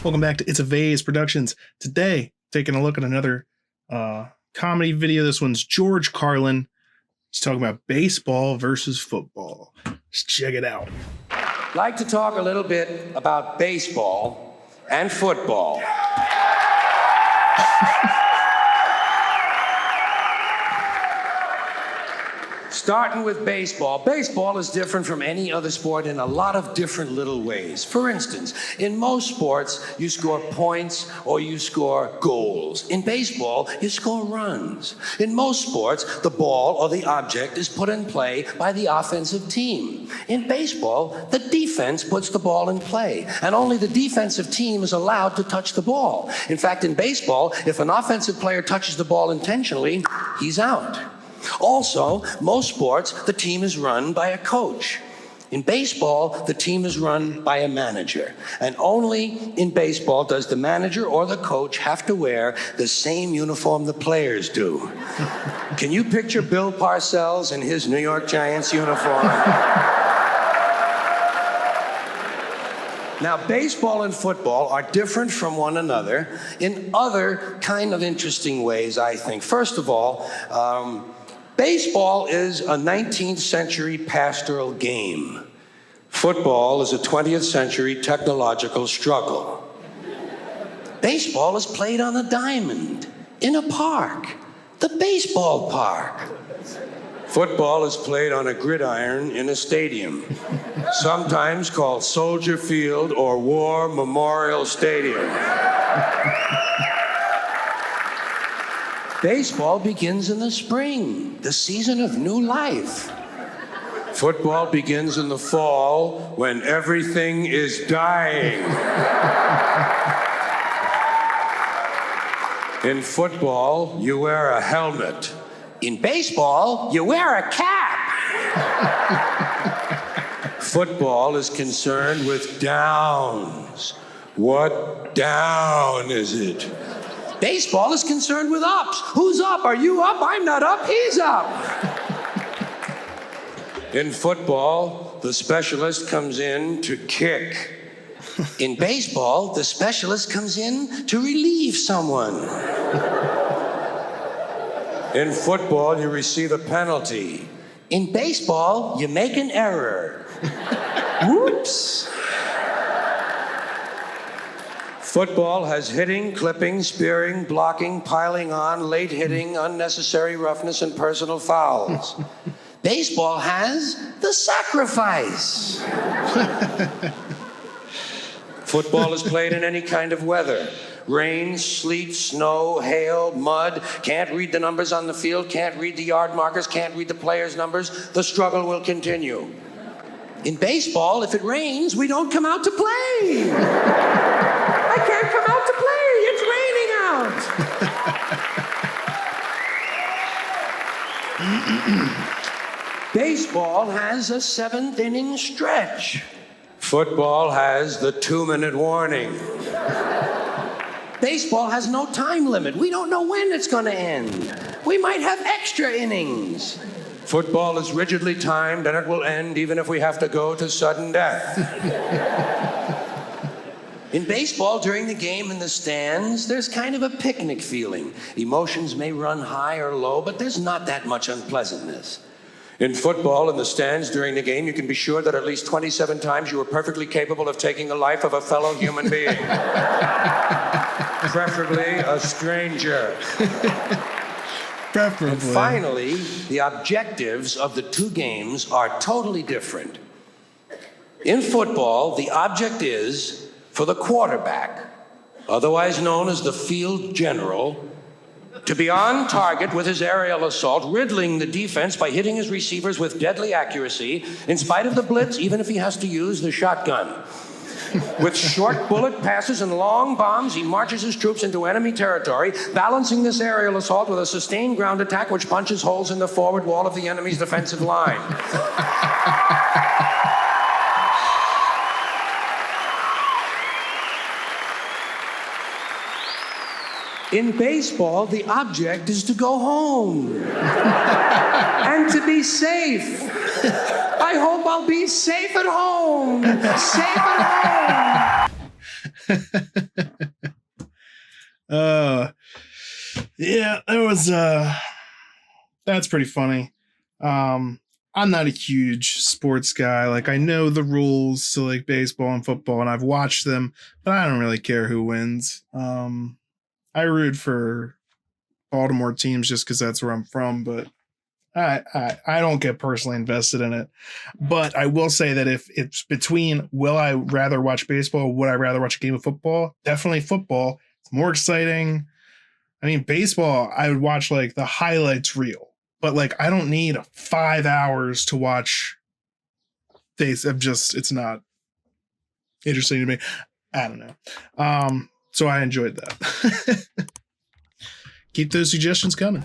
Welcome back to It's a Vase Productions. Today, taking a look at another comedy video. This one's George Carlin. He's talking about baseball versus football. Let's check it out. I'd like to talk a little bit about baseball and football. Starting with baseball. Baseball is different from any other sport in a lot of different little ways. For instance, in most sports, you score points or you score goals. In baseball, you score runs. In most sports, the ball or the object is put in play by the offensive team. In baseball, the defense puts the ball in play, and only the defensive team is allowed to touch the ball. In fact, in baseball, if an offensive player touches the ball intentionally, he's out. Also, most sports, the team is run by a coach. In baseball, the team is run by a manager. And only in baseball does the manager or the coach have to wear the same uniform the players do. Can you picture Bill Parcells in his New York Giants uniform? Now, baseball and football are different from one another in other kind of interesting ways, I think. First of all, baseball is a 19th century pastoral game. Football is a 20th century technological struggle. Baseball is played on a diamond, in a park, the baseball park. Football is played on a gridiron in a stadium, sometimes called Soldier Field or War Memorial Stadium. Baseball begins in the spring, the season of new life. Football begins in the fall when everything is dying. In football, you wear a helmet. In baseball, you wear a cap. Football is concerned with downs. What down is it? Baseball is concerned with ups. Who's up? Are you up? I'm not up. He's up. In football, the specialist comes in to kick. In baseball, the specialist comes in to relieve someone. In football, you receive a penalty. In baseball, you make an error. Whoops. Football has hitting, clipping, spearing, blocking, piling on, late hitting, unnecessary roughness, and personal fouls. Baseball has the sacrifice. Football is played in any kind of weather. Rain, sleet, snow, hail, mud. Can't read the numbers on the field, can't read the yard markers, can't read the players' numbers. The struggle will continue. In baseball, if it rains, we don't come out to play. I can't come out to play. It's raining out. Baseball has a 7th inning stretch. Football has the 2-minute warning. Baseball has no time limit. We don't know when it's going to end. We might have extra innings. Football is rigidly timed, and it will end even if we have to go to sudden death. In baseball, during the game in the stands, there's kind of a picnic feeling. Emotions may run high or low, but there's not that much unpleasantness. In football, in the stands during the game, you can be sure that at least 27 times you were perfectly capable of taking the life of a fellow human being. Preferably a stranger. Preferably. And finally, the objectives of the two games are totally different. In football, the object is for the quarterback, otherwise known as the field general, to be on target with his aerial assault, riddling the defense by hitting his receivers with deadly accuracy, in spite of the blitz, even if he has to use the shotgun. With short bullet passes and long bombs, he marches his troops into enemy territory, balancing this aerial assault with a sustained ground attack which punches holes in the forward wall of the enemy's defensive line. In baseball, the object is to go home and to be safe. I hope I'll be safe at home. Safe at home. Yeah, that's pretty funny. I'm not a huge sports guy. Like, I know the rules to like baseball and football, and I've watched them, but I don't really care who wins. I root for Baltimore teams just because that's where I'm from, but I don't get personally invested in it. But I will say that if it's between will I rather watch baseball or would I rather watch a game of football, definitely football. It's more exciting. I mean, baseball, I would watch like the highlights reel, but like I don't need 5 hours to watch this. It's not interesting to me. I don't know. So I enjoyed that. Keep those suggestions coming.